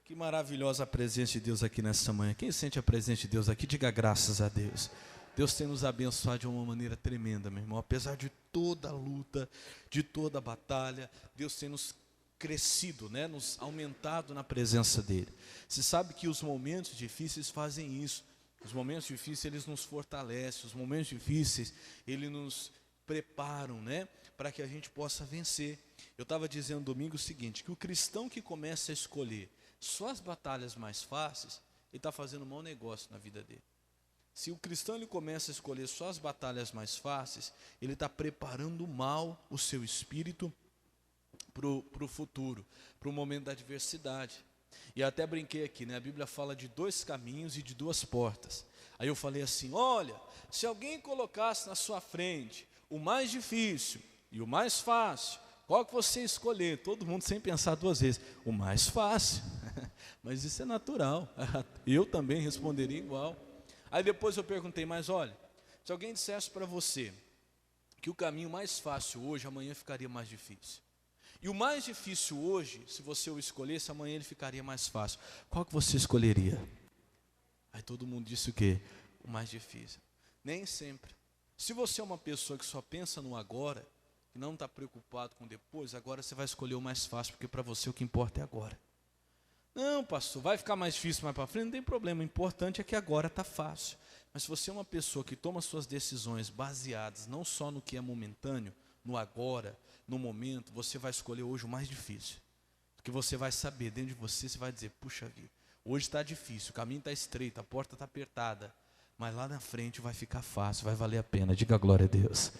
Que maravilhosa a presença de Deus aqui nessa manhã. Quem sente a presença de Deus aqui, diga graças a Deus. Deus tem nos abençoado de uma maneira tremenda, meu irmão. Apesar de toda a luta, de toda a batalha, Deus tem nos crescido, né? Nos aumentado na presença dEle. Você sabe que os momentos difíceis fazem isso. Os momentos difíceis, eles nos fortalecem. Os momentos difíceis, eles nos preparam, né? Para que a gente possa vencer. Eu estava dizendo domingo o seguinte, que o cristão que começa a escolher só as batalhas mais fáceis, ele está fazendo um mau negócio na vida dele. Se o cristão ele começa a escolher só as batalhas mais fáceis, ele está preparando mal o seu espírito para o futuro, para o momento da adversidade. E eu até brinquei aqui, né? A Bíblia fala de 2 caminhos e de 2 portas. Aí eu falei assim, olha, se alguém colocasse na sua frente o mais difícil e o mais fácil, qual que você escolher? Todo mundo sem pensar 2 vezes. O mais fácil. Mas isso é natural. Eu também responderia igual. Aí depois eu perguntei, mas olha, se alguém dissesse para você que o caminho mais fácil hoje, amanhã ficaria mais difícil. E o mais difícil hoje, se você o escolhesse, amanhã ele ficaria mais fácil. Qual que você escolheria? Aí todo mundo disse o quê? O mais difícil. Nem sempre. Se você é uma pessoa que só pensa no agora, que não está preocupado com depois, agora você vai escolher o mais fácil, porque para você o que importa é agora. Não, pastor, vai ficar mais difícil mais para frente, não tem problema, o importante é que agora está fácil. Mas se você é uma pessoa que toma suas decisões baseadas não só no que é momentâneo, no agora, no momento, você vai escolher hoje o mais difícil. Porque você vai saber, dentro de você, você vai dizer, puxa vida, hoje está difícil, o caminho está estreito, a porta está apertada, mas lá na frente vai ficar fácil, vai valer a pena, diga glória a Deus.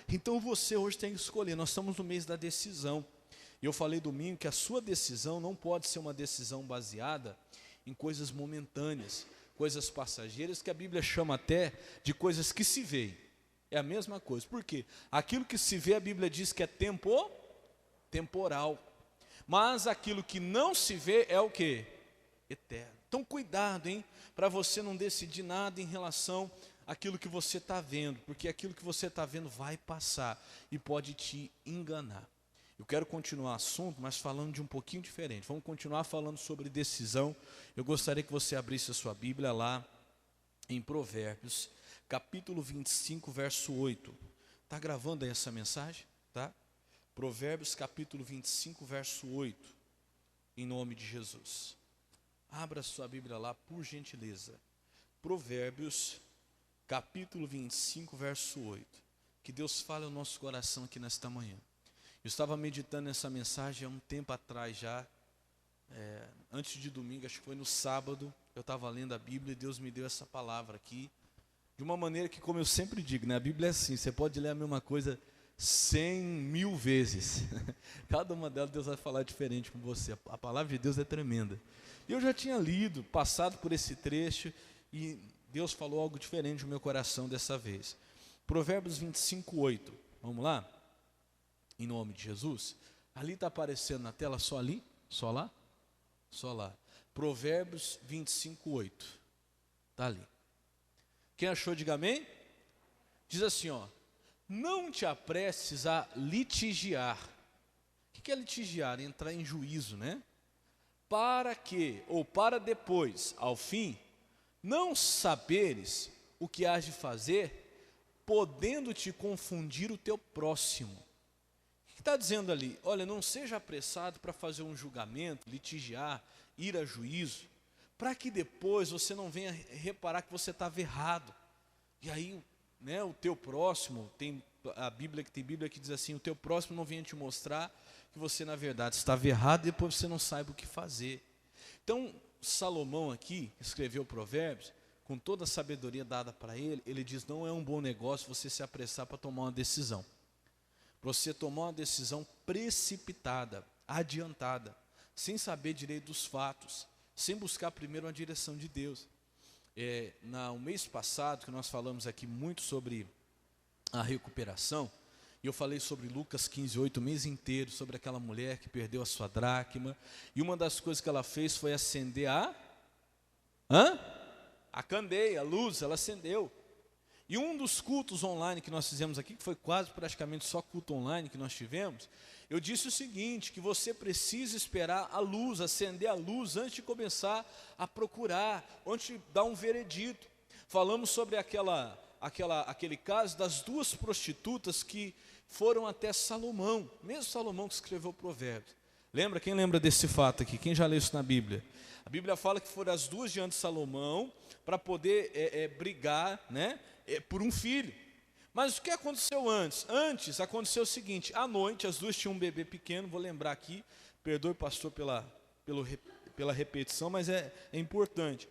Então você hoje tem que escolher, nós estamos no mês da decisão. E eu falei domingo que a sua decisão não pode ser uma decisão baseada em coisas momentâneas, coisas passageiras, que a Bíblia chama até de coisas que se veem. É a mesma coisa. Por quê? Aquilo que se vê, a Bíblia diz que é temporal. Mas aquilo que não se vê é o quê? Eterno. Então cuidado, hein? Para você não decidir nada em relação àquilo que você está vendo, porque aquilo que você está vendo vai passar e pode te enganar. Eu quero continuar o assunto, mas falando de um pouquinho diferente. Vamos continuar falando sobre decisão. Eu gostaria que você abrisse a sua Bíblia lá em Provérbios, capítulo 25, verso 8. Está gravando aí essa mensagem? Tá? Provérbios, capítulo 25, verso 8. Em nome de Jesus. Abra a sua Bíblia lá, por gentileza. Provérbios, capítulo 25, verso 8. Que Deus fale ao nosso coração aqui nesta manhã. Eu estava meditando nessa mensagem há um tempo atrás já, antes de domingo, acho que foi no sábado, eu estava lendo a Bíblia e Deus me deu essa palavra aqui, de uma maneira que, como eu sempre digo, né, a Bíblia é assim, você pode ler a mesma coisa 100 mil vezes, cada uma delas Deus vai falar diferente com você, a palavra de Deus é tremenda. E eu já tinha lido, passado por esse trecho, e Deus falou algo diferente no meu coração dessa vez. Provérbios 25, 8, vamos lá? Em nome de Jesus, ali está aparecendo na tela, só ali, só lá, só lá, Provérbios 25, 8, está ali. Quem achou, diga amém. Diz assim, ó, não te apresses a litigiar. O que é litigiar? Entrar em juízo, né? Para que, ou para depois, ao fim, não saberes o que hás de fazer, podendo te confundir o teu próximo. O que está dizendo ali? Olha, não seja apressado para fazer um julgamento, litigiar, ir a juízo, para que depois você não venha reparar que você estava errado. E aí, né, o teu próximo, tem Bíblia que diz assim, o teu próximo não venha te mostrar que você na verdade estava errado e depois você não saiba o que fazer. Então, Salomão aqui, escreveu Provérbios, com toda a sabedoria dada para ele, ele diz, não é um bom negócio você se apressar para tomar uma decisão. Você tomar uma decisão precipitada, adiantada, sem saber direito dos fatos, sem buscar primeiro uma direção de Deus. No mês passado, que nós falamos aqui muito sobre a recuperação, e eu falei sobre Lucas 15, 8, o mês inteiro, sobre aquela mulher que perdeu a sua dracma, e uma das coisas que ela fez foi acender a candeia, a luz, ela acendeu. E um dos cultos online que nós fizemos aqui, que foi quase praticamente só culto online que nós tivemos, eu disse o seguinte, que você precisa esperar a luz, acender a luz antes de começar a procurar, antes de dar um veredito. Falamos sobre aquele caso das duas prostitutas que foram até Salomão, mesmo Salomão que escreveu Provérbios. Lembra? Quem lembra desse fato aqui? Quem já leu isso na Bíblia? A Bíblia fala que foram as duas diante de Salomão para poder brigar, né, por um filho. Mas o que aconteceu antes? Antes aconteceu o seguinte, à noite as duas tinham um bebê pequeno, vou lembrar aqui, perdoe pastor pela repetição, mas é importante.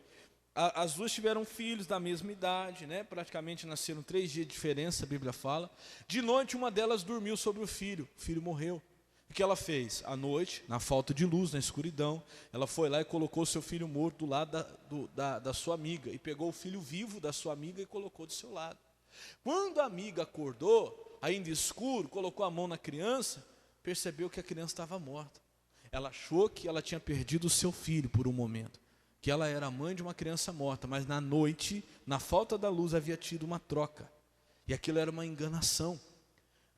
As duas tiveram filhos da mesma idade, né? Praticamente nasceram 3 dias de diferença, a Bíblia fala. De noite uma delas dormiu sobre o filho morreu. O que ela fez? À noite, na falta de luz, na escuridão, ela foi lá e colocou o seu filho morto do lado da sua amiga, e pegou o filho vivo da sua amiga e colocou do seu lado. Quando a amiga acordou, ainda escuro, colocou a mão na criança, percebeu que a criança estava morta. Ela achou que ela tinha perdido o seu filho por um momento, que ela era mãe de uma criança morta, mas na noite, na falta da luz, havia tido uma troca, e aquilo era uma enganação.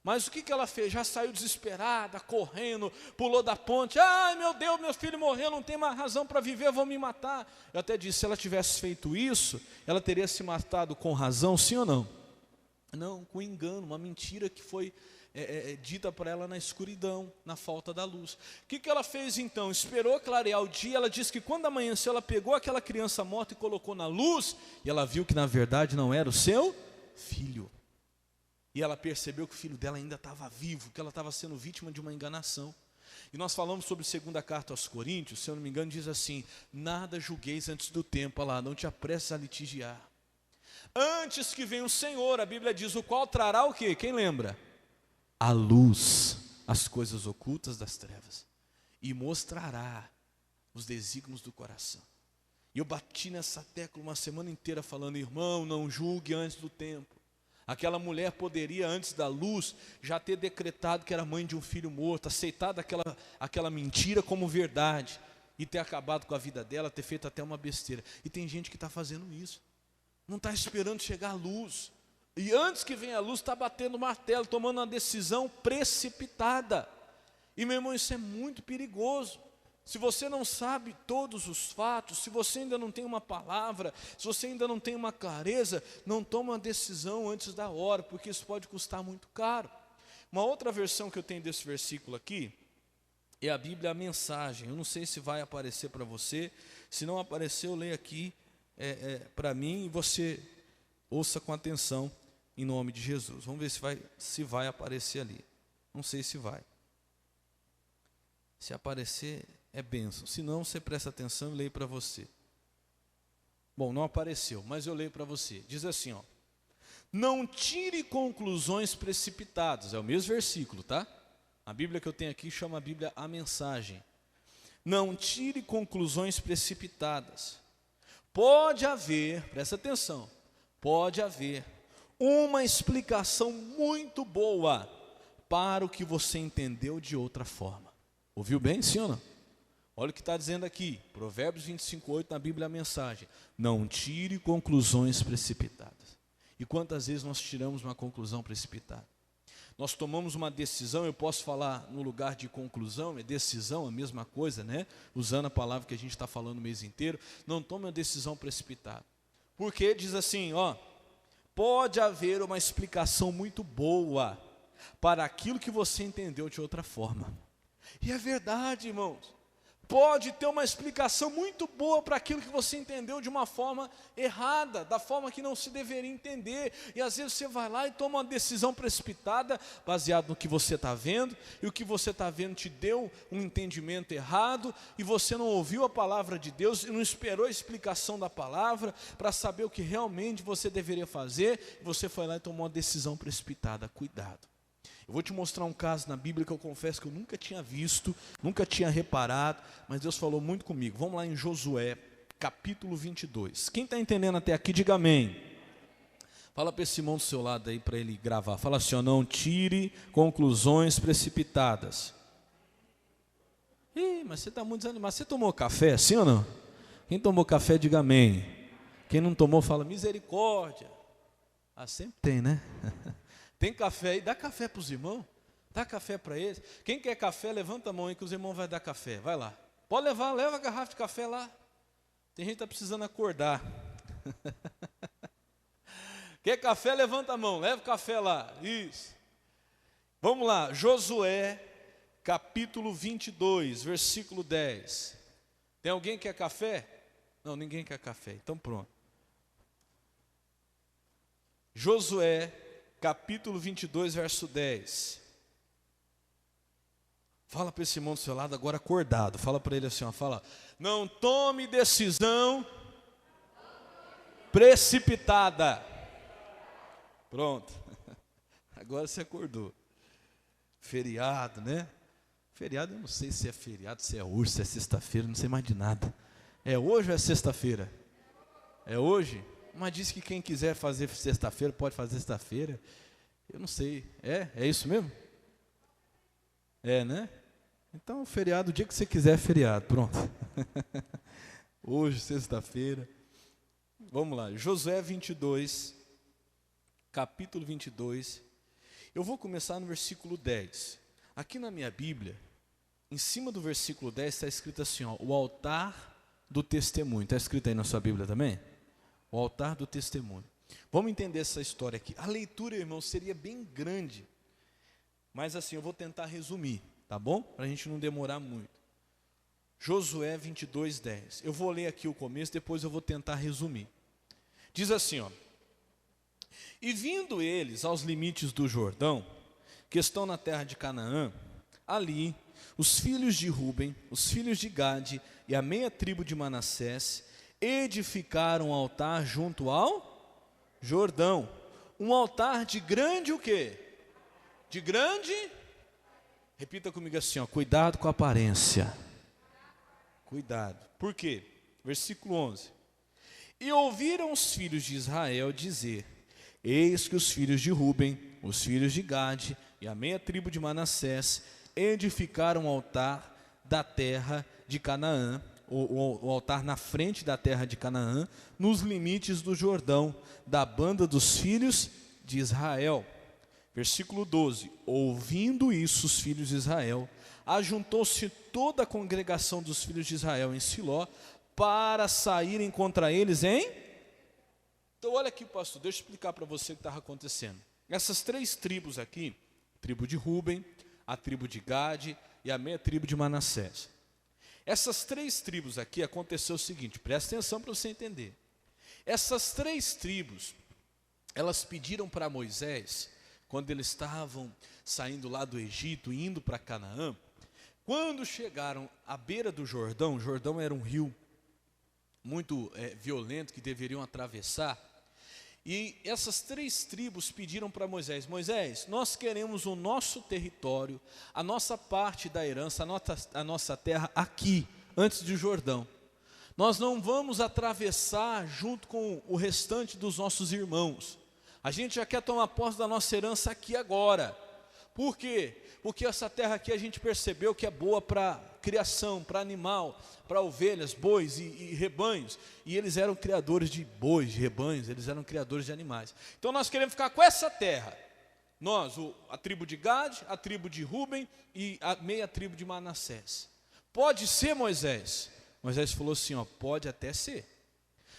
Mas o que ela fez? Já saiu desesperada, correndo, pulou da ponte. Ai meu Deus, meu filho morreu, não tem mais razão para viver, vou me matar. Eu até disse, se ela tivesse feito isso, ela teria se matado com razão, sim ou não? Não, com engano, uma mentira que foi dita para ela na escuridão, na falta da luz. O que ela fez então? Esperou clarear o dia. Ela disse que quando amanheceu, ela pegou aquela criança morta e colocou na luz, e ela viu que na verdade não era o seu filho. E ela percebeu que o filho dela ainda estava vivo, que ela estava sendo vítima de uma enganação. E nós falamos sobre a segunda carta aos Coríntios, se eu não me engano, diz assim, nada julgueis antes do tempo, olha lá, não te apresses a litigiar. Antes que venha o Senhor, a Bíblia diz, o qual trará o quê? Quem lembra? A luz, as coisas ocultas das trevas, e mostrará os desígnios do coração. E eu bati nessa tecla uma semana inteira falando, irmão, não julgue antes do tempo. Aquela mulher poderia, antes da luz, já ter decretado que era mãe de um filho morto, aceitado aquela mentira como verdade, e ter acabado com a vida dela, ter feito até uma besteira. E tem gente que está fazendo isso, não está esperando chegar a luz, e antes que venha a luz, está batendo martelo, tomando uma decisão precipitada. E meu irmão, isso é muito perigoso. Se você não sabe todos os fatos, se você ainda não tem uma palavra, se você ainda não tem uma clareza, não toma uma decisão antes da hora, porque isso pode custar muito caro. Uma outra versão que eu tenho desse versículo aqui, é a Bíblia, a Mensagem. Eu não sei se vai aparecer para você, se não aparecer eu leio aqui para mim, e você ouça com atenção, em nome de Jesus. Vamos ver se vai aparecer ali. Não sei se vai. Se aparecer, é bênção. Se não, você presta atenção e leio para você. Bom, não apareceu, mas eu leio para você. Diz assim, ó. Não tire conclusões precipitadas. É o mesmo versículo, tá? A Bíblia que eu tenho aqui chama a Bíblia a Mensagem. Não tire conclusões precipitadas. Pode haver, presta atenção, pode haver uma explicação muito boa para o que você entendeu de outra forma. Ouviu bem, sim ou não? Olha o que está dizendo aqui, Provérbios 25:8 na Bíblia a Mensagem. Não tire conclusões precipitadas. E quantas vezes nós tiramos uma conclusão precipitada? Nós tomamos uma decisão, eu posso falar no lugar de conclusão, é decisão, a mesma coisa, né? Usando a palavra que a gente está falando o mês inteiro. Não tome uma decisão precipitada. Porque diz assim, ó. Pode haver uma explicação muito boa para aquilo que você entendeu de outra forma. E é verdade, irmãos. Pode ter uma explicação muito boa para aquilo que você entendeu de uma forma errada, da forma que não se deveria entender. E às vezes você vai lá e toma uma decisão precipitada, baseado no que você está vendo, e o que você está vendo te deu um entendimento errado, e você não ouviu a palavra de Deus, e não esperou a explicação da palavra, para saber o que realmente você deveria fazer, e você foi lá e tomou uma decisão precipitada. Cuidado. Eu vou te mostrar um caso na Bíblia que eu confesso que eu nunca tinha visto, nunca tinha reparado, mas Deus falou muito comigo. Vamos lá em Josué, capítulo 22. Quem está entendendo até aqui, diga amém. Fala para esse irmão do seu lado aí, para ele gravar. Fala assim, ó, não tire conclusões precipitadas. Ih, mas você está muito desanimado. Você tomou café, sim ou não? Quem tomou café, diga amém. Quem não tomou, fala misericórdia. Ah, sempre tem, né? Tem café aí, dá café para os irmãos, dá café para eles. Quem quer café, levanta a mão aí que os irmãos vão dar café, vai lá. Pode levar, leva a garrafa de café lá. Tem gente que está precisando acordar. Quer café, levanta a mão, leva o café lá, isso. Vamos lá, Josué, capítulo 22, versículo 10. Tem alguém que quer café? Não, ninguém quer café, então pronto. Josué, capítulo 22, verso 10. Fala para esse irmão do seu lado agora acordado. Fala para ele assim, ó, fala: não tome decisão precipitada. Pronto. Agora você acordou. Feriado, né? Feriado, eu não sei se é feriado, se é hoje, se é sexta-feira, não sei mais de nada. É hoje ou é sexta-feira? É hoje? Mas diz que quem quiser fazer sexta-feira, pode fazer sexta-feira. Eu não sei. É isso mesmo? É, né? Então, feriado, o dia que você quiser é feriado. Pronto. Hoje, sexta-feira. Vamos lá. Josué 22, capítulo 22. Eu vou começar no versículo 10. Aqui na minha Bíblia, em cima do versículo 10 está escrito assim, ó, o altar do testemunho. Está escrito aí na sua Bíblia também? O altar do testemunho. Vamos entender essa história aqui. A leitura, irmão, seria bem grande. Mas assim, eu vou tentar resumir, tá bom? Para a gente não demorar muito. Josué 22, 10. Eu vou ler aqui o começo, depois eu vou tentar resumir. Diz assim, ó. E vindo eles aos limites do Jordão, que estão na terra de Canaã, ali os filhos de Ruben, os filhos de Gade e a meia tribo de Manassés edificaram um altar junto ao Jordão. Um altar de grande o quê? De grande? Repita comigo assim, ó, cuidado com a aparência. Cuidado. Por quê? Versículo 11. E ouviram os filhos de Israel dizer: eis que os filhos de Ruben, os filhos de Gade e a meia tribo de Manassés edificaram um altar da terra de Canaã, o altar na frente da terra de Canaã, nos limites do Jordão, da banda dos filhos de Israel. Versículo 12. Ouvindo isso os filhos de Israel, ajuntou-se toda a congregação dos filhos de Israel em Siló, para saírem contra eles em... Então olha aqui, pastor, deixa eu explicar para você o que estava acontecendo. Essas três tribos aqui, a tribo de Ruben, a tribo de Gade e a meia tribo de Manassés. Essas três tribos aqui, aconteceu o seguinte, presta atenção para você entender. Essas três tribos, elas pediram para Moisés, quando eles estavam saindo lá do Egito, indo para Canaã, quando chegaram à beira do Jordão, o Jordão era um rio muito violento que deveriam atravessar, e essas três tribos pediram para Moisés: Moisés, nós queremos o nosso território, a nossa parte da herança, a nossa terra aqui, antes do Jordão. Nós não vamos atravessar junto com o restante dos nossos irmãos. A gente já quer tomar posse da nossa herança aqui agora. Por quê? Porque essa terra aqui a gente percebeu que é boa para criação, para animal, para ovelhas, bois e rebanhos. E eles eram criadores de bois, de rebanhos, eles eram criadores de animais. Então nós queremos ficar com essa terra. Nós, a tribo de Gade, a tribo de Ruben e a meia tribo de Manassés. Pode ser, Moisés? Moisés falou assim, ó, pode até ser.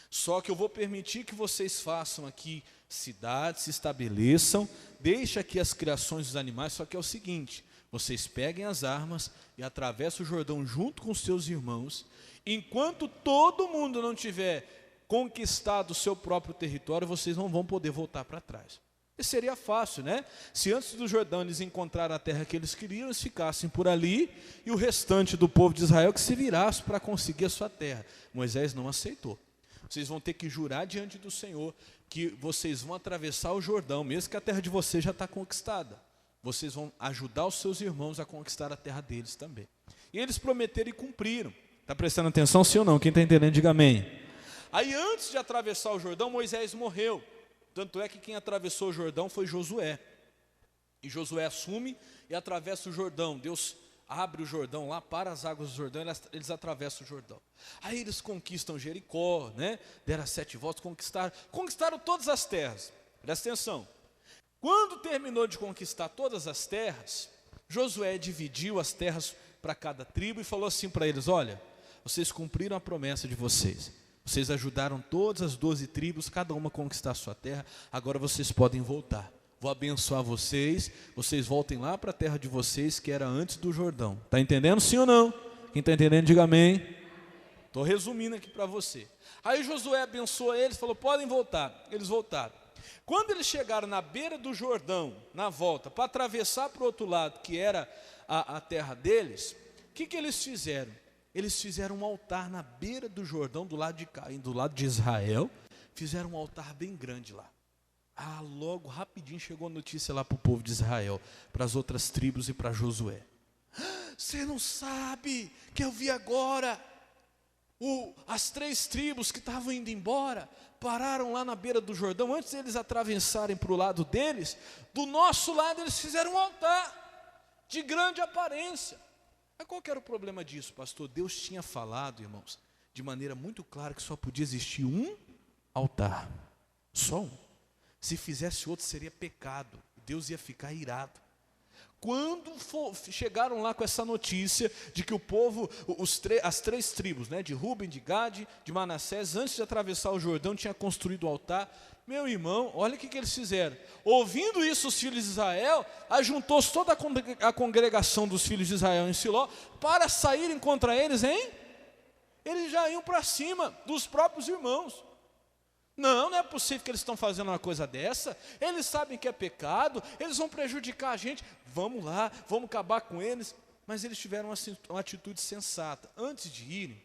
Só que eu vou permitir que vocês façam aqui cidades, se estabeleçam, deixa aqui as criações dos animais, só que é o seguinte, vocês peguem as armas e atravessem o Jordão junto com os seus irmãos, enquanto todo mundo não tiver conquistado o seu próprio território, vocês não vão poder voltar para trás. E seria fácil, né? Se antes do Jordão eles encontraram a terra que eles queriam, eles ficassem por ali, e o restante do povo de Israel que se virasse para conseguir a sua terra. Moisés não aceitou. Vocês vão ter que jurar diante do Senhor que vocês vão atravessar o Jordão, mesmo que a terra de vocês já está conquistada. Vocês vão ajudar os seus irmãos a conquistar a terra deles também. E eles prometeram e cumpriram. Está prestando atenção, sim ou não? Quem está entendendo, diga amém. Aí antes de atravessar o Jordão, Moisés morreu. Tanto é que quem atravessou o Jordão foi Josué. E Josué assume e atravessa o Jordão. Deus abre o Jordão lá, para as águas do Jordão, eles atravessam o Jordão. Aí eles conquistam Jericó, né? Deram 7 voltas, conquistaram todas as terras. Presta atenção. Quando terminou de conquistar todas as terras, Josué dividiu as terras para cada tribo e falou assim para eles: olha, vocês cumpriram a promessa de vocês. Vocês ajudaram todas as 12 tribos, cada uma a conquistar a sua terra. Agora vocês podem voltar. Vou abençoar vocês. Vocês voltem lá para a terra de vocês, que era antes do Jordão. Está entendendo, sim ou não? Quem está entendendo, diga amém. Estou resumindo aqui para você. Aí Josué abençoou eles, falou: podem voltar. Eles voltaram. Quando eles chegaram na beira do Jordão, na volta, para atravessar para o outro lado, que era a terra deles, o que eles fizeram? Eles fizeram um altar na beira do Jordão, do lado de Israel, fizeram um altar bem grande lá. Logo, rapidinho, chegou a notícia lá para o povo de Israel, para as outras tribos e para Josué. Você não sabe que eu vi agora, as 3 tribos que estavam indo embora, pararam lá na beira do Jordão, antes deles atravessarem para o lado deles, do nosso lado eles fizeram um altar, de grande aparência. Mas qual que era o problema disso, pastor? Deus tinha falado, irmãos, de maneira muito clara que só podia existir um altar, só um. Se fizesse outro seria pecado, Deus ia ficar irado. Quando chegaram lá com essa notícia de que o povo, as 3 tribos, né, de Ruben, de Gade, de Manassés, antes de atravessar o Jordão, tinha construído o altar, meu irmão, olha o que eles fizeram. Ouvindo isso, os filhos de Israel, ajuntou-se toda a congregação dos filhos de Israel em Siló, para saírem contra eles, hein? Eles já iam para cima dos próprios irmãos. Não é possível que eles estão fazendo uma coisa dessa. Eles sabem que é pecado, eles vão prejudicar a gente. Vamos lá, vamos acabar com eles. Mas eles tiveram uma atitude sensata. Antes de irem,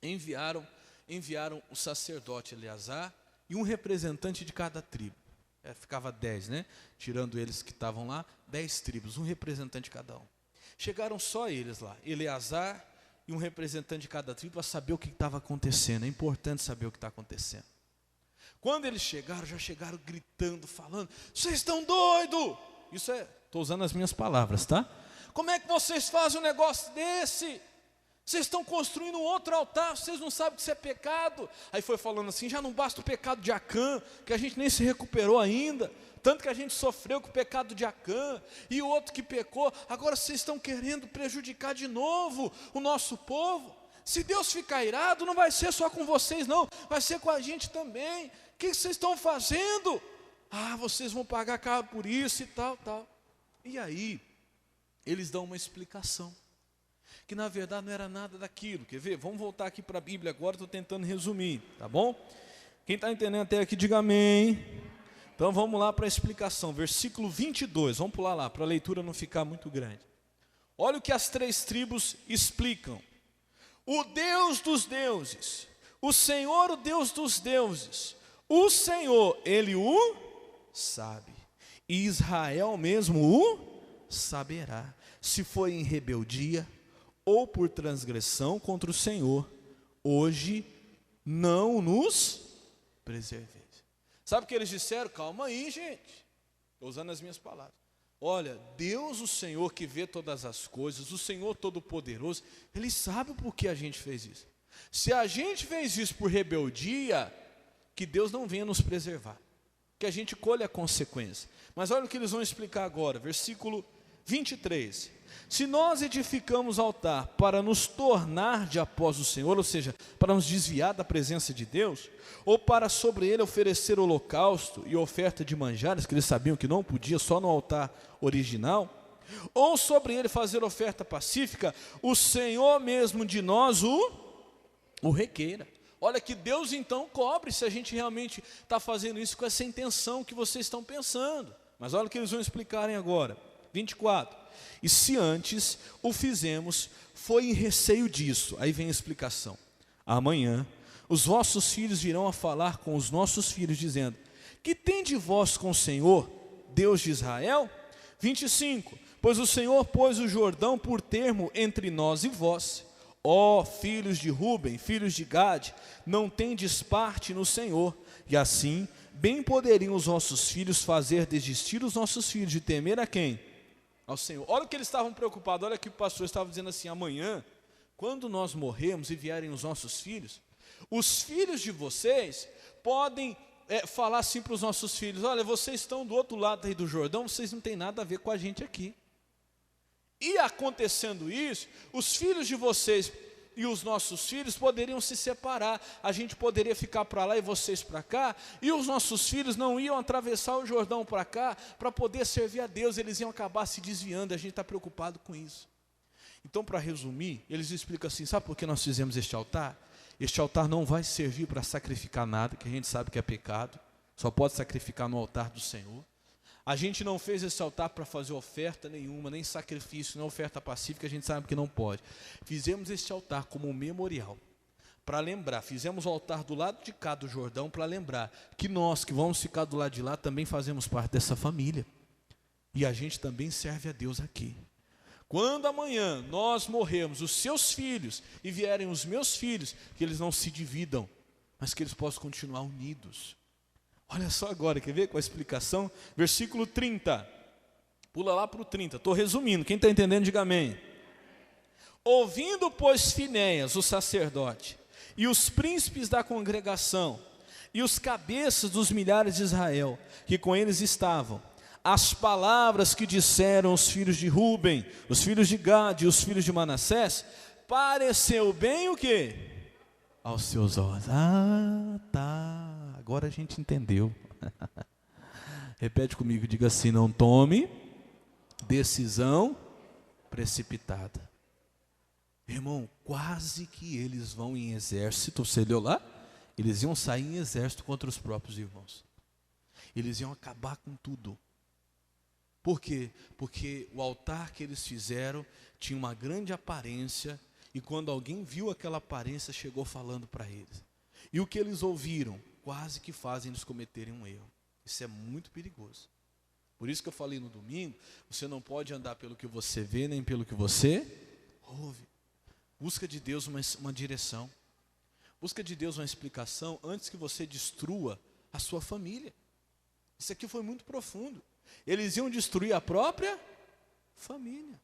enviaram o sacerdote Eleazar e um representante de cada tribo. Ficava 10, né? Tirando eles que estavam lá, 10 tribos, um representante de cada um. Chegaram só eles lá, Eleazar e um representante de cada tribo, para saber o que estava acontecendo. É importante saber o que está acontecendo. Quando eles chegaram, já chegaram gritando, falando: vocês estão doidos? Estou usando as minhas palavras, tá? Como é que vocês fazem um negócio desse? Vocês estão construindo um outro altar, vocês não sabem que isso é pecado. Aí foi falando assim: já não basta o pecado de Acã, que a gente nem se recuperou ainda, tanto que a gente sofreu com o pecado de Acã, e o outro que pecou, agora vocês estão querendo prejudicar de novo o nosso povo. Se Deus ficar irado, não vai ser só com vocês não, vai ser com a gente também. O que vocês estão fazendo? Vocês vão pagar caro por isso e tal. E aí, eles dão uma explicação, que na verdade não era nada daquilo. Quer ver? Vamos voltar aqui para a Bíblia agora, estou tentando resumir, tá bom? Quem está entendendo até aqui, diga amém. Então vamos lá para a explicação, versículo 22, vamos pular lá, para a leitura não ficar muito grande. Olha o que as 3 tribos explicam. O Deus dos deuses, o Senhor, o Deus dos deuses, o Senhor, Ele o sabe, e Israel mesmo o saberá, se foi em rebeldia ou por transgressão contra o Senhor, hoje não nos preserveis. Sabe o que eles disseram? Calma aí, gente, estou usando as minhas palavras. Olha, Deus, o Senhor que vê todas as coisas, o Senhor Todo-Poderoso, Ele sabe por que a gente fez isso. Se a gente fez isso por rebeldia, que Deus não venha nos preservar, que a gente colhe a consequência. Mas olha o que eles vão explicar agora, versículo 23. Se nós edificamos altar para nos tornar de após o Senhor, ou seja, para nos desviar da presença de Deus, ou para sobre ele oferecer holocausto e oferta de manjares, que eles sabiam que não podia, só no altar original, ou sobre ele fazer oferta pacífica, o Senhor mesmo de nós o requeira. Olha que Deus então cobre se a gente realmente está fazendo isso com essa intenção que vocês estão pensando. Mas olha o que eles vão explicarem agora, 24. E se antes o fizemos, foi em receio disso. Aí vem a explicação. Amanhã os vossos filhos virão a falar com os nossos filhos, dizendo: que tende vós com o Senhor, Deus de Israel? 25. Pois o Senhor pôs o Jordão por termo entre nós e vós. Ó filhos de Ruben, filhos de Gade, não tendes parte no Senhor. E assim, bem poderiam os nossos filhos fazer desistir os nossos filhos de temer a quem? Ao Senhor. Olha o que eles estavam preocupados, olha que o pastor estava dizendo assim: amanhã, quando nós morrermos e vierem os nossos filhos, os filhos de vocês podem falar assim para os nossos filhos: olha, vocês estão do outro lado aí do Jordão, vocês não têm nada a ver com a gente aqui. E acontecendo isso, os filhos de vocês e os nossos filhos poderiam se separar, a gente poderia ficar para lá e vocês para cá, e os nossos filhos não iam atravessar o Jordão para cá, para poder servir a Deus, eles iam acabar se desviando, a gente está preocupado com isso. Então, para resumir, eles explicam assim: sabe por que nós fizemos este altar? Este altar não vai servir para sacrificar nada, que a gente sabe que é pecado, só pode sacrificar no altar do Senhor. A gente não fez esse altar para fazer oferta nenhuma, nem sacrifício, nem oferta pacífica, a gente sabe que não pode. Fizemos este altar como um memorial, para lembrar, fizemos o altar do lado de cá do Jordão, para lembrar que nós que vamos ficar do lado de lá, também fazemos parte dessa família. E a gente também serve a Deus aqui. Quando amanhã nós morrermos, os seus filhos, e vierem os meus filhos, que eles não se dividam, mas que eles possam continuar unidos. Olha só agora, quer ver com a explicação? Versículo 30. Pula lá para o 30. Estou resumindo. Quem está entendendo, diga amém. Ouvindo, pois, Finéias, o sacerdote, e os príncipes da congregação, e os cabeças dos milhares de Israel, que com eles estavam, as palavras que disseram os filhos de Ruben, os filhos de Gade e os filhos de Manassés, pareceu bem o quê? Aos seus olhos. Ah, tá. Agora a gente entendeu. Repete comigo, diga assim: não tome decisão precipitada. Irmão, quase que eles vão em exército. Você leu lá? Eles iam sair em exército contra os próprios irmãos. Eles iam acabar com tudo. Por quê? Porque o altar que eles fizeram tinha uma grande aparência, e quando alguém viu aquela aparência, chegou falando para eles. E o que eles ouviram quase que fazem eles cometerem um erro. Isso é muito perigoso. Por isso que eu falei no domingo, você não pode andar pelo que você vê, nem pelo que você ouve. Busca de Deus uma direção. Busca de Deus uma explicação antes que você destrua a sua família. Isso aqui foi muito profundo. Eles iam destruir a própria família.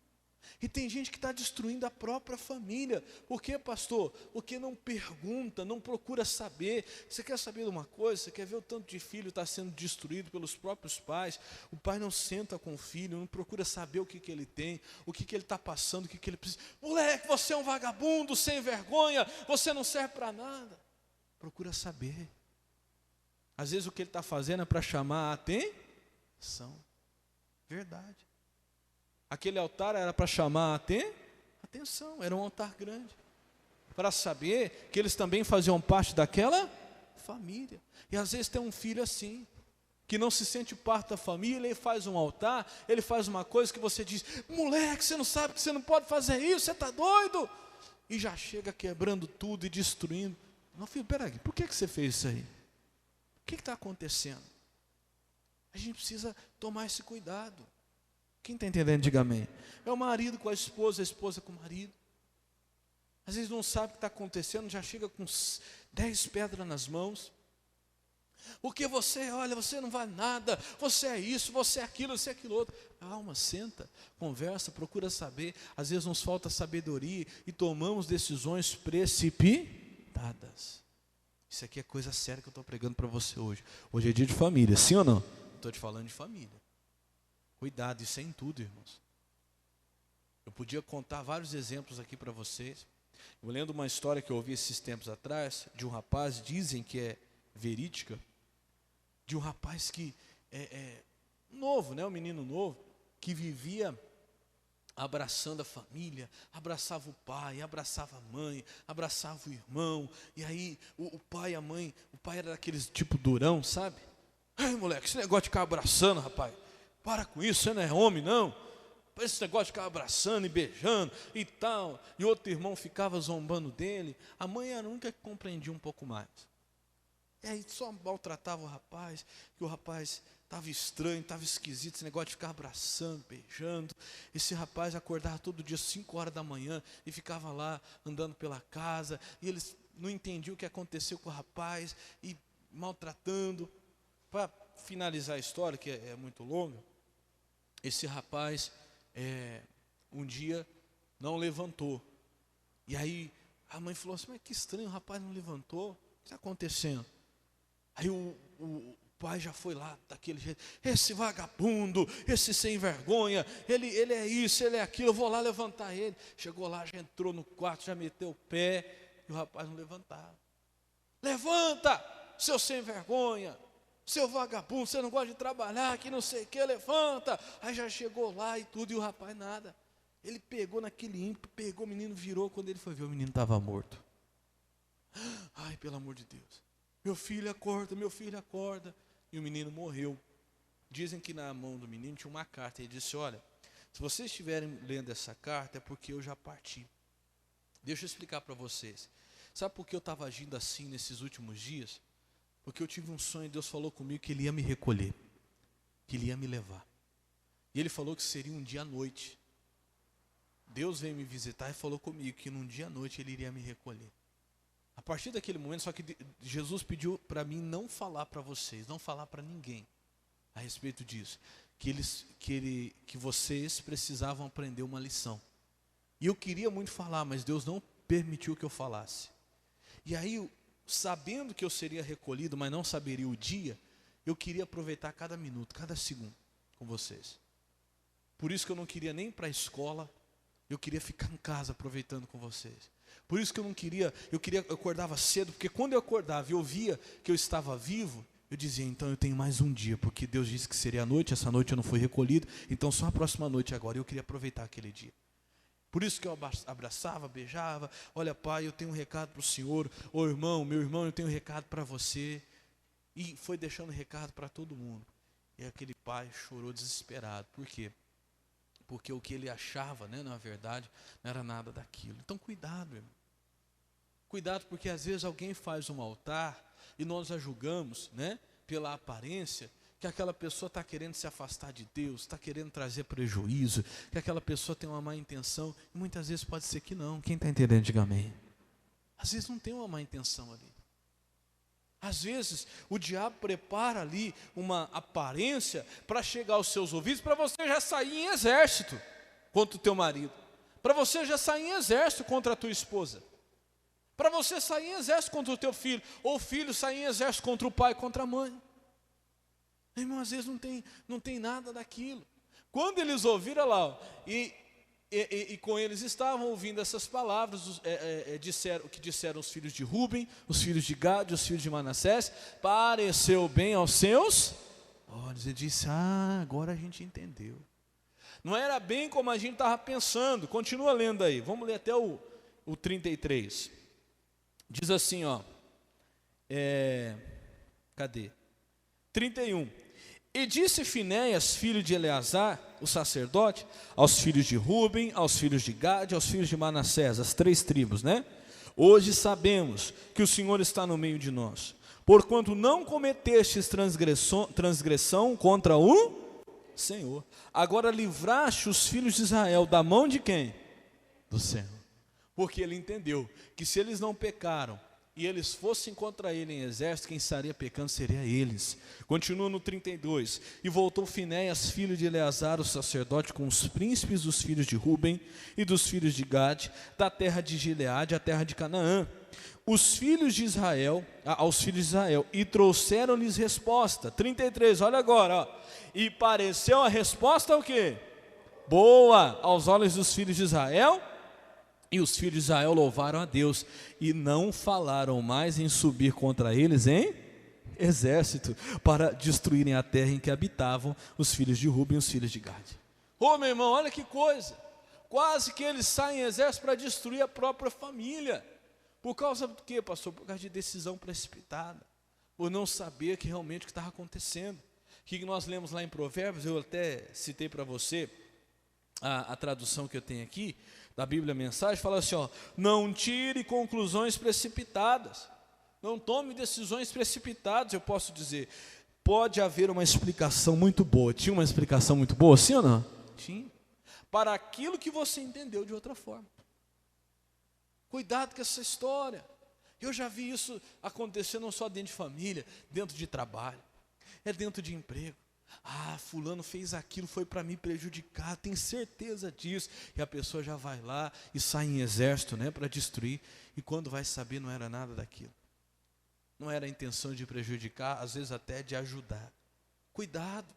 E tem gente que está destruindo a própria família. Por quê, pastor? Porque não pergunta, não procura saber. Você quer saber de uma coisa? Você quer ver o tanto de filho está sendo destruído pelos próprios pais? O pai não senta com o filho, não procura saber o que ele tem, o que ele está passando, o que ele precisa. Moleque, você é um vagabundo, sem vergonha, você não serve para nada. Procura saber. Às vezes o que ele está fazendo é para chamar a atenção. Verdade. Aquele altar era para chamar a atenção, era um altar grande. Para saber que eles também faziam parte daquela família. E às vezes tem um filho assim, que não se sente parte da família, ele faz um altar, ele faz uma coisa que você diz: moleque, você não sabe que você não pode fazer isso, você está doido? E já chega quebrando tudo e destruindo. Não, filho, peraí, por que você fez isso aí? O que está acontecendo? A gente precisa tomar esse cuidado. Quem está entendendo, diga amém. É o marido com a esposa com o marido. Às vezes não sabe o que está acontecendo, já chega com 10 pedras nas mãos. Porque você, olha, você não vale nada, você é isso, você é aquilo, você é aquilo outro. Calma, senta, conversa, procura saber. Às vezes nos falta sabedoria e tomamos decisões precipitadas. Isso aqui é coisa séria que eu estou pregando para você hoje. Hoje é dia de família, sim ou não? Estou te falando de família. Cuidado, isso é em tudo, irmãos. Eu podia contar vários exemplos aqui para vocês. Eu lendo uma história que eu ouvi esses tempos atrás, de um rapaz, dizem que é verídica, de um rapaz que novo, né, um menino novo, que vivia abraçando a família, abraçava o pai, abraçava a mãe, abraçava o irmão, e aí o pai e a mãe, o pai era daqueles tipo durão, sabe? Ai, moleque, esse negócio de ficar abraçando, rapaz, para com isso, você não é homem, não. Esse negócio de ficar abraçando e beijando e tal. E outro irmão ficava zombando dele. A mãe era a única que compreendia um pouco mais. E aí só maltratava o rapaz, que o rapaz estava estranho, estava esquisito, esse negócio de ficar abraçando, beijando. Esse rapaz acordava todo dia 5 horas da manhã e ficava lá andando pela casa. E eles não entendiam o que aconteceu com o rapaz e maltratando. Para finalizar a história, que é muito longa, esse rapaz um dia não levantou. E aí a mãe falou assim: mas que estranho, o rapaz não levantou, o que está acontecendo? Aí o pai já foi lá daquele jeito, esse vagabundo, esse sem vergonha, ele é isso, ele é aquilo, eu vou lá levantar ele. Chegou lá, já entrou no quarto, já meteu o pé, e o rapaz não levantava. Levanta, seu sem vergonha, seu vagabundo, você não gosta de trabalhar, que não sei o que, levanta. Aí já chegou lá e tudo, e o rapaz nada. Ele pegou naquele ímpeto, pegou o menino, virou, quando ele foi ver, o menino estava morto. Ai, pelo amor de Deus, meu filho acorda, meu filho acorda. E o menino morreu. Dizem que na mão do menino tinha uma carta. Ele disse, olha, se vocês estiverem lendo essa carta é porque eu já parti. Deixa eu explicar para vocês. Sabe por que eu estava agindo assim nesses últimos dias? Porque eu tive um sonho e Deus falou comigo que Ele ia me recolher, que Ele ia me levar. E Ele falou que seria um dia à noite. Deus veio me visitar e falou comigo que num dia à noite Ele iria me recolher. A partir daquele momento, só que Jesus pediu para mim não falar para vocês, não falar para ninguém a respeito disso, que vocês precisavam aprender uma lição. E eu queria muito falar, mas Deus não permitiu que eu falasse. E aí, sabendo que eu seria recolhido, mas não saberia o dia, eu queria aproveitar cada minuto, cada segundo com vocês. Por isso que eu não queria nem ir para a escola, eu queria ficar em casa aproveitando com vocês. Por isso que eu acordava cedo, porque quando eu acordava e eu via que eu estava vivo, eu dizia, então eu tenho mais um dia, porque Deus disse que seria a noite, essa noite eu não fui recolhido, então só a próxima noite agora, eu queria aproveitar aquele dia. Por isso que eu abraçava, beijava, olha pai, eu tenho um recado para o senhor, ô irmão, meu irmão, eu tenho um recado para você. E foi deixando recado para todo mundo. E aquele pai chorou desesperado, por quê? Porque o que ele achava, né, na verdade, não era nada daquilo. Então cuidado, irmão. Cuidado, porque às vezes alguém faz um altar e nós a julgamos, né, pela aparência, que aquela pessoa está querendo se afastar de Deus, está querendo trazer prejuízo, que aquela pessoa tem uma má intenção, e muitas vezes pode ser que não. Quem está entendendo, diga amém. Às vezes não tem uma má intenção ali. Às vezes o diabo prepara ali uma aparência para chegar aos seus ouvidos, para você já sair em exército contra o teu marido, para você já sair em exército contra a tua esposa, para você sair em exército contra o teu filho, ou o filho sair em exército contra o pai, contra a mãe. Irmão, às vezes não tem nada daquilo. Quando eles ouviram lá, ó, e com eles estavam ouvindo essas palavras, o que disseram os filhos de Ruben, os filhos de Gad, os filhos de Manassés, pareceu bem aos seus olhos. Ele disse, agora a gente entendeu. Não era bem como a gente estava pensando. Continua lendo aí, vamos ler até o 33. Diz assim, ó, cadê? 31. E disse Finéias, filho de Eleazar, o sacerdote, aos filhos de Ruben, aos filhos de Gad, aos filhos de Manassés, as 3 tribos, né? Hoje sabemos que o Senhor está no meio de nós, porquanto não cometestes transgressão contra o Senhor. Agora livraste os filhos de Israel da mão de quem? Do Senhor. Porque ele entendeu que se eles não pecaram, e eles fossem contra ele em exército, quem estaria pecando seria eles. Continua no 32. E voltou Finéias, filho de Eleazar, o sacerdote, com os príncipes dos filhos de Ruben e dos filhos de Gad, da terra de Gileade, a terra de Canaã, aos filhos de Israel, e trouxeram-lhes resposta. 33, olha agora, ó. E pareceu a resposta o quê? Boa aos olhos dos filhos de Israel. E os filhos de Israel louvaram a Deus e não falaram mais em subir contra eles em exército para destruírem a terra em que habitavam os filhos de Ruben e os filhos de Gad. Ô meu irmão, olha que coisa, quase que eles saem em exército para destruir a própria família. Por causa do quê, pastor? Por causa de decisão precipitada, por não saber que realmente o que estava acontecendo. O que nós lemos lá em Provérbios, eu até citei para você a tradução que eu tenho aqui, da Bíblia Mensagem, fala assim, ó, não tire conclusões precipitadas, não tome decisões precipitadas. Eu posso dizer, pode haver uma explicação muito boa. Tinha uma explicação muito boa, sim ou não? Tinha. Para aquilo que você entendeu de outra forma. Cuidado com essa história. Eu já vi isso acontecer não só dentro de família, dentro de trabalho, dentro de emprego. Fulano fez aquilo, foi para me prejudicar, tem certeza disso. E a pessoa já vai lá e sai em exército, né, para destruir. E quando vai saber, não era nada daquilo. não era a intenção de prejudicar, às vezes até de ajudar. Cuidado,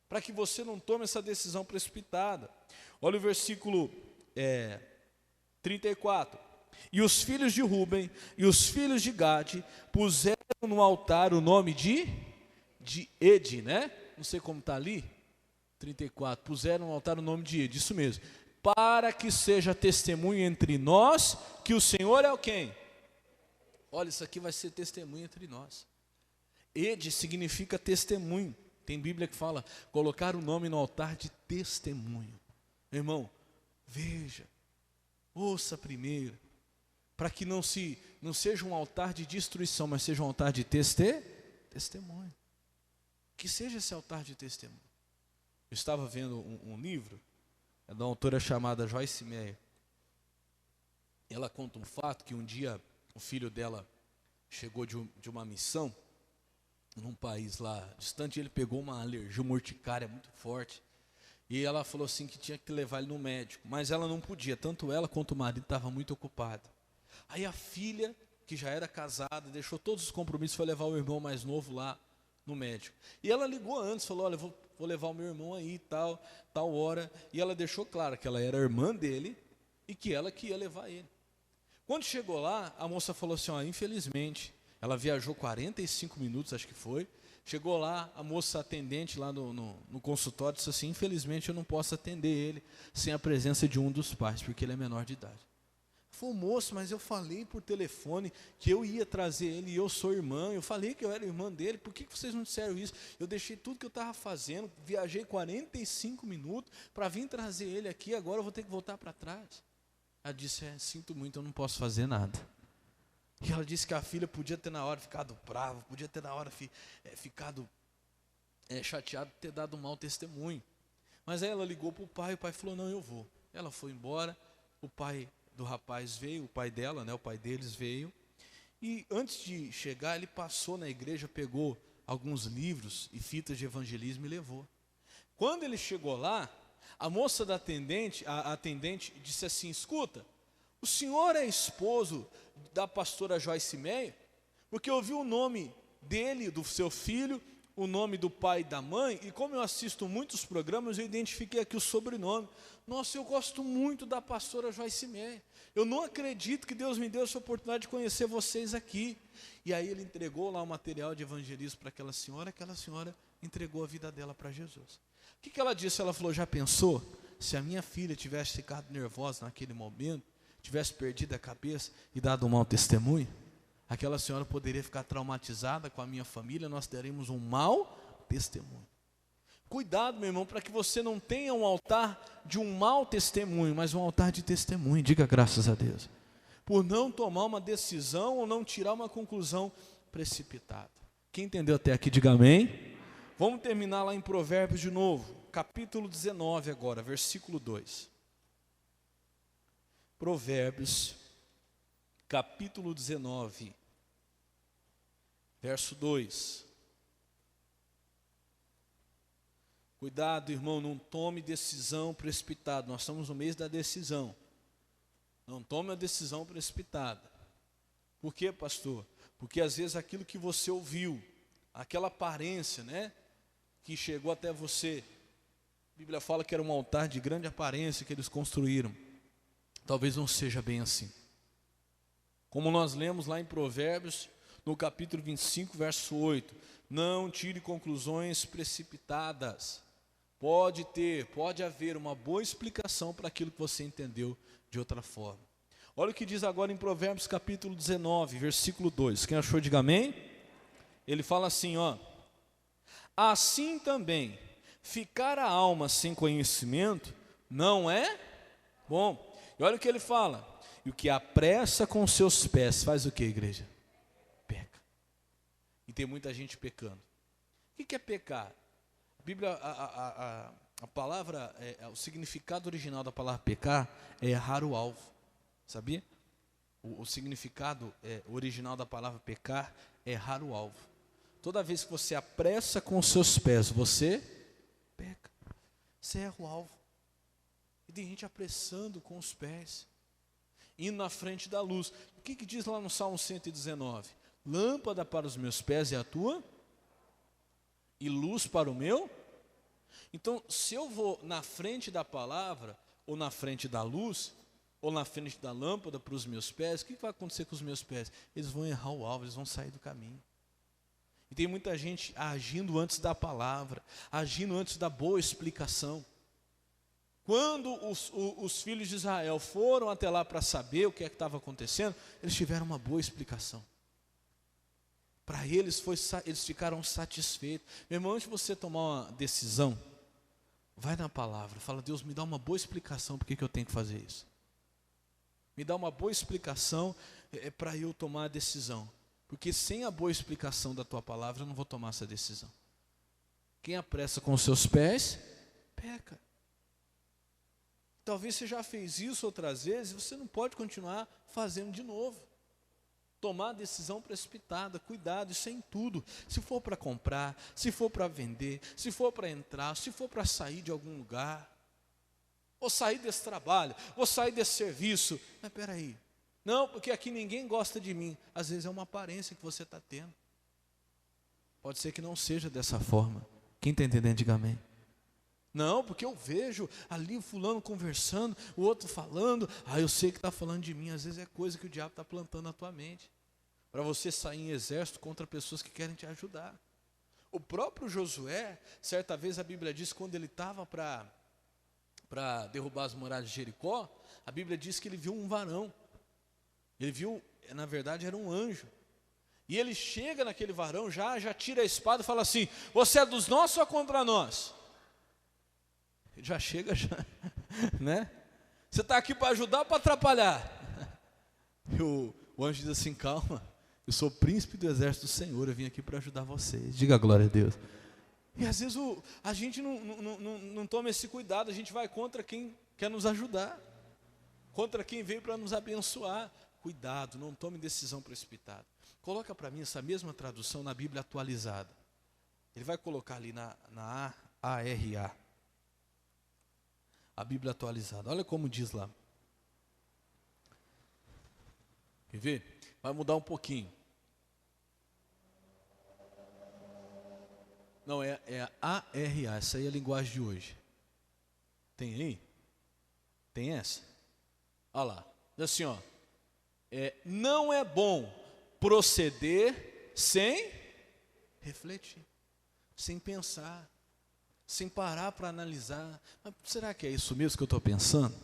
para que você não tome essa decisão precipitada. Olha o versículo 34. E os filhos de Ruben e os filhos de Gade puseram no altar o nome de Ede, né? Não sei como está ali. 34. Puseram no altar o nome de Ede, isso mesmo. Para que seja testemunho entre nós que o Senhor é o quem? Olha, isso aqui vai ser testemunho entre nós. Ede significa testemunho. Tem Bíblia que fala, colocar o nome no altar de testemunho. Irmão, veja, ouça primeiro, para que não seja um altar de destruição, mas seja um altar de testemunho. Que seja esse altar de testemunho. Eu estava vendo um livro, é de uma autora chamada Joyce Meyer. Ela conta um fato que um dia o filho dela chegou de uma missão num país lá distante, e ele pegou uma alergia, uma urticária muito forte, e ela falou assim que tinha que levar ele no médico, mas ela não podia, tanto ela quanto o marido estavam muito ocupados. Aí a filha, que já era casada, deixou todos os compromissos, foi levar o irmão mais novo lá no médico, e ela ligou antes, falou, olha, vou levar o meu irmão aí, tal hora, e ela deixou claro que ela era irmã dele, e que ela que ia levar ele. Quando chegou lá, a moça falou assim, ó, infelizmente, ela viajou 45 minutos, acho que foi. Chegou lá, a moça atendente lá no consultório disse assim, infelizmente eu não posso atender ele sem a presença de um dos pais, porque ele é menor de idade. Falei, moço, mas eu falei por telefone que eu ia trazer ele e eu sou irmã, eu falei que eu era irmã dele, por que vocês não disseram isso? Eu deixei tudo que eu estava fazendo, viajei 45 minutos para vir trazer ele aqui, agora eu vou ter que voltar para trás. Ela disse, sinto muito, eu não posso fazer nada. E ela disse que a filha podia ter na hora ficado brava, podia ter na hora ficado chateado, ter dado um mau testemunho. Mas aí ela ligou para o pai falou, não, eu vou. Ela foi embora, o pai do rapaz veio, o pai dela, né, o pai deles veio. E antes de chegar, ele passou na igreja, pegou alguns livros e fitas de evangelismo e levou. Quando ele chegou lá, a moça da atendente, a atendente disse assim, escuta, o senhor é esposo da pastora Joyce Meyer? Porque eu vi o nome dele, do seu filho, o nome do pai e da mãe, e como eu assisto muitos programas, eu identifiquei aqui o sobrenome. Nossa, eu gosto muito da pastora Joyce Meyer. Eu não acredito que Deus me deu essa oportunidade de conhecer vocês aqui. E aí ele entregou lá o material de evangelismo para aquela senhora entregou a vida dela para Jesus. O que ela disse? Ela falou, já pensou? Se a minha filha tivesse ficado nervosa naquele momento, tivesse perdido a cabeça e dado um mau testemunho, aquela senhora poderia ficar traumatizada com a minha família, nós teremos um mau testemunho. Cuidado, meu irmão, para que você não tenha um altar de um mau testemunho, mas um altar de testemunho, diga graças a Deus, por não tomar uma decisão ou não tirar uma conclusão precipitada. Quem entendeu até aqui, diga amém. Vamos terminar lá em Provérbios de novo, capítulo 19 agora, versículo 2. Provérbios, capítulo 19, verso 2. Cuidado, irmão, não tome decisão precipitada. Nós estamos no mês da decisão. Não tome a decisão precipitada. Por quê, pastor? Porque às vezes aquilo que você ouviu, aquela aparência, né, que chegou até você, a Bíblia fala que era um altar de grande aparência que eles construíram. Talvez não seja bem assim. Como nós lemos lá em Provérbios, no capítulo 25, verso 8. Não tire conclusões precipitadas. Pode haver uma boa explicação para aquilo que você entendeu de outra forma. Olha o que diz agora em Provérbios capítulo 19, versículo 2. Quem achou, diga amém. Ele fala assim, ó. Assim também, ficar a alma sem conhecimento não é bom. E olha o que ele fala. E o que apressa com seus pés, faz o que, igreja? Peca. E tem muita gente pecando. O que é pecar? A Bíblia, a palavra, o significado original da palavra pecar é errar o alvo. Sabia? O significado original da palavra pecar é errar o alvo. Toda vez que você apressa com os seus pés, você peca. Você erra o alvo. E tem gente apressando com os pés, indo na frente da luz. O que diz lá no Salmo 119? Lâmpada para os meus pés é a tua, e luz para o meu. Então, se eu vou na frente da palavra, ou na frente da luz, ou na frente da lâmpada para os meus pés, o que vai acontecer com os meus pés? Eles vão errar o alvo, eles vão sair do caminho. E tem muita gente agindo antes da palavra, agindo antes da boa explicação. Quando os filhos de Israel foram até lá para saber o que é que estava acontecendo, eles tiveram uma boa explicação. Para eles, eles ficaram satisfeitos. Meu irmão, antes de você tomar uma decisão, vai na palavra, fala: Deus, me dá uma boa explicação por que eu tenho que fazer isso. Me dá uma boa explicação para eu tomar a decisão. Porque sem a boa explicação da tua palavra, eu não vou tomar essa decisão. Quem apressa com os seus pés, peca. Talvez você já fez isso outras vezes, você não pode continuar fazendo de novo. Tomar decisão precipitada, cuidado, isso é em tudo. Se for para comprar, se for para vender, se for para entrar, se for para sair de algum lugar, ou sair desse trabalho, ou sair desse serviço. Mas espera aí, não, porque aqui ninguém gosta de mim. Às vezes é uma aparência que você está tendo. Pode ser que não seja dessa forma. Quem está entendendo, diga amém. Não, porque eu vejo ali o fulano conversando, o outro falando, eu sei que está falando de mim. Às vezes é coisa que o diabo está plantando na tua mente, para você sair em exército contra pessoas que querem te ajudar. O próprio Josué, certa vez a Bíblia diz, quando ele estava para derrubar as muralhas de Jericó, a Bíblia diz que ele viu um varão. Ele viu, na verdade era um anjo. E ele chega naquele varão, já tira a espada e fala assim: você é dos nossos ou contra nós? Ele já chega, né? Você está aqui para ajudar ou para atrapalhar? E o anjo diz assim: calma, eu sou príncipe do exército do Senhor, eu vim aqui para ajudar vocês. Diga glória a Deus. E às vezes a gente não toma esse cuidado, a gente vai contra quem quer nos ajudar, contra quem veio para nos abençoar. Cuidado, não tome decisão precipitada. Coloca para mim essa mesma tradução na Bíblia atualizada. Ele vai colocar ali na ARA. A Bíblia atualizada. Olha como diz lá. Quer ver? Vai mudar um pouquinho. Não, é a ARA. Essa aí é a linguagem de hoje. Tem aí? Tem essa? Olha lá. Diz assim, ó. Não é bom proceder sem refletir, sem pensar, sem parar para analisar. Mas será que é isso mesmo que eu estou pensando?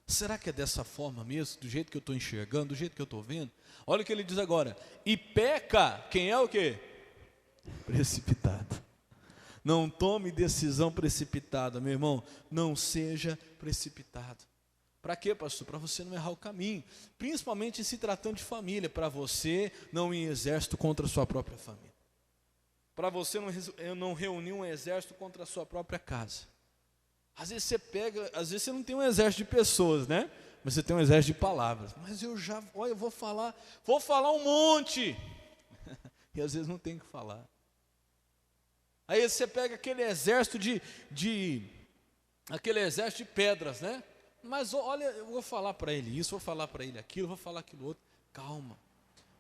Será que é dessa forma mesmo, do jeito que eu estou enxergando, do jeito que eu estou vendo? Olha o que ele diz agora: e peca quem é o quê? Precipitado. Não tome decisão precipitada, meu irmão, não seja precipitado. Para quê, pastor? Para você não errar o caminho, principalmente se tratando de família, para você não ir em exército contra a sua própria família, para você não reunir um exército contra a sua própria casa. Às vezes você não tem um exército de pessoas, né? Mas você tem um exército de palavras. Mas eu vou falar um monte, e às vezes não tem o que falar. Aí você pega aquele exército aquele exército de pedras, né? Mas olha, eu vou falar para ele isso, vou falar para ele aquilo, vou falar aquilo outro. Calma.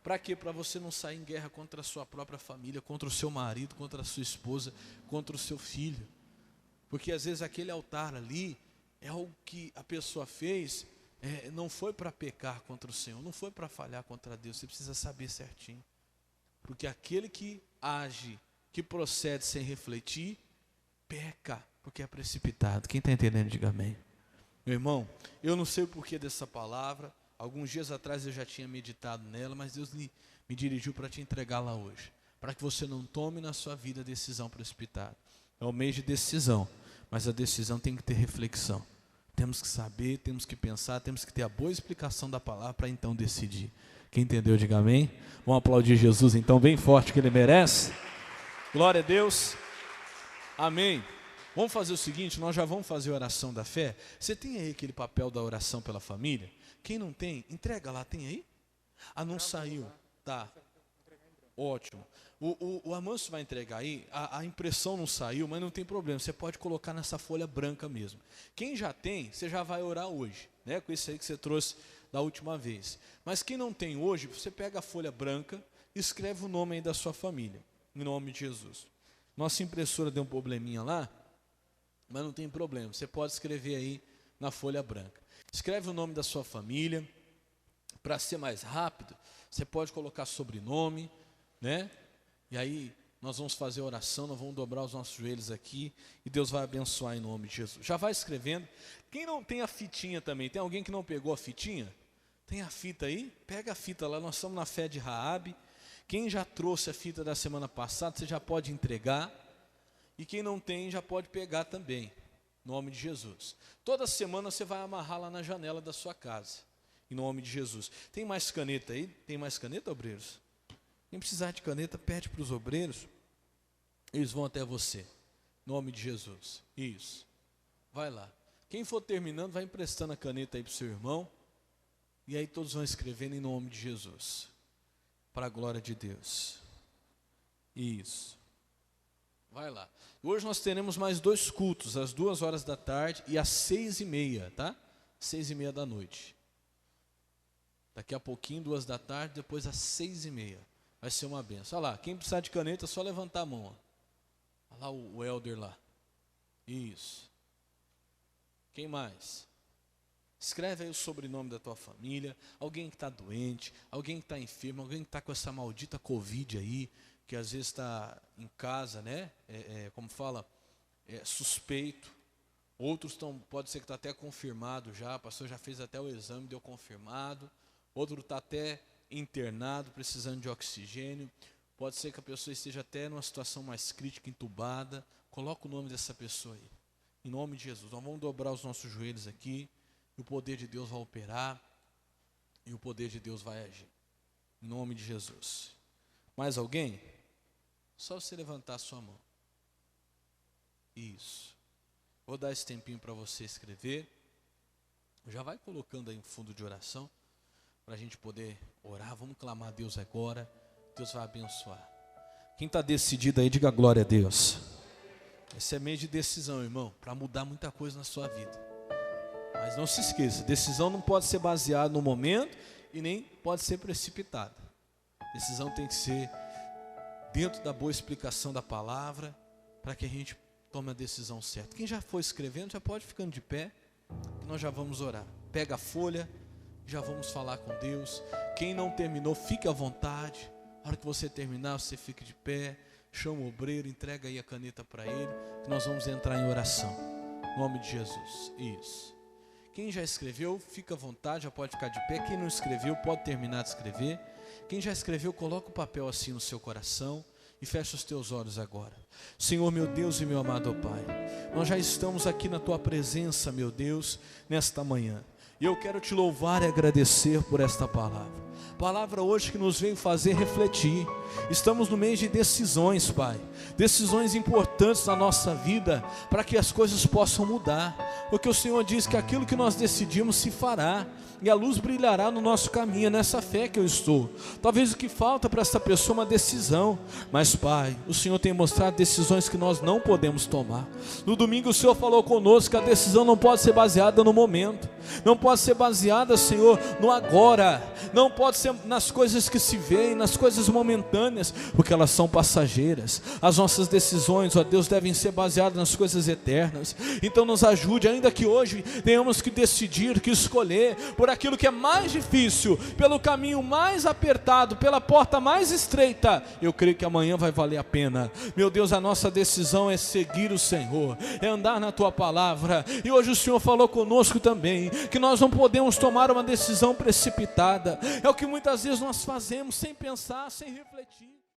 Para quê? Para você não sair em guerra contra a sua própria família, contra o seu marido, contra a sua esposa, contra o seu filho. Porque às vezes aquele altar ali é algo que a pessoa fez, não foi para pecar contra o Senhor, não foi para falhar contra Deus. Você precisa saber certinho. Porque aquele que age, que procede sem refletir, peca, porque é precipitado. Quem está entendendo, diga amém. Meu irmão, eu não sei o porquê dessa palavra. Alguns dias atrás eu já tinha meditado nela, mas Deus me dirigiu para te entregá-la hoje, para que você não tome na sua vida decisão precipitada. É o mês de decisão, mas a decisão tem que ter reflexão. Temos que saber, temos que pensar, temos que ter a boa explicação da palavra para então decidir. Quem entendeu, diga amém. Vamos aplaudir Jesus então bem forte, que Ele merece. Glória a Deus. Amém. Vamos fazer o seguinte, nós já vamos fazer a oração da fé. Você tem aí aquele papel da oração pela família? Quem não tem, entrega lá, tem aí? Não saiu, tá, ótimo. O Amâncio vai entregar aí, a impressão não saiu, mas não tem problema, você pode colocar nessa folha branca mesmo. Quem já tem, você já vai orar hoje, né, com isso aí que você trouxe da última vez. Mas quem não tem hoje, você pega a folha branca, escreve o nome aí da sua família, em nome de Jesus. Nossa impressora deu um probleminha lá, mas não tem problema, você pode escrever aí na folha branca. Escreve o nome da sua família, para ser mais rápido, você pode colocar sobrenome, né? E aí nós vamos fazer a oração, nós vamos dobrar os nossos joelhos aqui, e Deus vai abençoar em nome de Jesus. Já vai escrevendo. Quem não tem a fitinha também, tem alguém que não pegou a fitinha? Tem a fita aí? Pega a fita lá, nós estamos na fé de Raabe. Quem já trouxe a fita da semana passada, você já pode entregar. E quem não tem, já pode pegar também, em nome de Jesus. Toda semana você vai amarrar lá na janela da sua casa, em nome de Jesus. Tem mais caneta aí? Tem mais caneta, obreiros? Quem precisar de caneta, pede para os obreiros, eles vão até você, em nome de Jesus. Isso, vai lá. Quem for terminando, vai emprestando a caneta aí para o seu irmão, e aí todos vão escrevendo em nome de Jesus, para a glória de Deus. Isso, vai lá. Hoje nós teremos mais 2 cultos, às 2h da tarde e às 6h30, tá? 6h30 da noite. Daqui a pouquinho, 2 da tarde, depois às 6h30. Vai ser uma benção. Olha lá, quem precisar de caneta, é só levantar a mão. Ó. Olha lá o Helder lá. Isso. Quem mais? Escreve aí o sobrenome da tua família. Alguém que está doente, alguém que está enfermo, alguém que está com essa maldita Covid aí, que às vezes está em casa, né? Como fala, suspeito. Outros pode ser que está até confirmado já, o pastor já fez até o exame, deu confirmado. Outro está até internado, precisando de oxigênio. Pode ser que a pessoa esteja até numa situação mais crítica, entubada. Coloca o nome dessa pessoa aí, em nome de Jesus. Nós vamos dobrar os nossos joelhos aqui, e o poder de Deus vai operar, e o poder de Deus vai agir, em nome de Jesus. Mais alguém? Só você levantar a sua mão. Isso. Vou dar esse tempinho para você escrever. Já vai colocando aí um fundo de oração, para a gente poder orar. Vamos clamar a Deus agora. Deus vai abençoar. Quem está decidido aí, diga glória a Deus. Esse é mês de decisão, irmão, para mudar muita coisa na sua vida. Mas não se esqueça, decisão não pode ser baseada no momento e nem pode ser precipitada. Decisão tem que ser dentro da boa explicação da palavra, para que a gente tome a decisão certa. Quem já foi escrevendo, já pode ficando de pé, que nós já vamos orar. Pega a folha, já vamos falar com Deus. Quem não terminou, fique à vontade. Na hora que você terminar, você fique de pé, chama o obreiro, entrega aí a caneta para ele, que nós vamos entrar em oração, em nome de Jesus. Isso. Quem já escreveu, fica à vontade, já pode ficar de pé. Quem não escreveu, pode terminar de escrever. Quem já escreveu, coloca o papel assim no seu coração e fecha os teus olhos agora. Senhor, meu Deus e meu amado Pai, nós já estamos aqui na Tua presença, meu Deus, nesta manhã. E eu quero Te louvar e agradecer por esta palavra. Palavra hoje que nos vem fazer refletir. Estamos no mês de decisões, Pai. Decisões importantes na nossa vida, para que as coisas possam mudar. Porque o Senhor diz que aquilo que nós decidimos se fará, e a luz brilhará no nosso caminho. É nessa fé que eu estou. Talvez o que falta para essa pessoa é uma decisão, mas Pai, o Senhor tem mostrado decisões que nós não podemos tomar. No domingo o Senhor falou conosco que a decisão não pode ser baseada no momento, não pode ser baseada, Senhor, no agora, não pode ser nas coisas que se veem, nas coisas momentâneas, porque elas são passageiras. As nossas decisões, ó Deus, devem ser baseadas nas coisas eternas. Então nos ajude, ainda que hoje tenhamos que decidir, que escolher por aquilo que é mais difícil, pelo caminho mais apertado, pela porta mais estreita. Eu creio que amanhã vai valer a pena. Meu Deus, a nossa decisão é seguir o Senhor, é andar na Tua palavra. E hoje o Senhor falou conosco também, que nós não podemos tomar uma decisão precipitada. É o que muitas vezes nós fazemos sem pensar, sem refletir.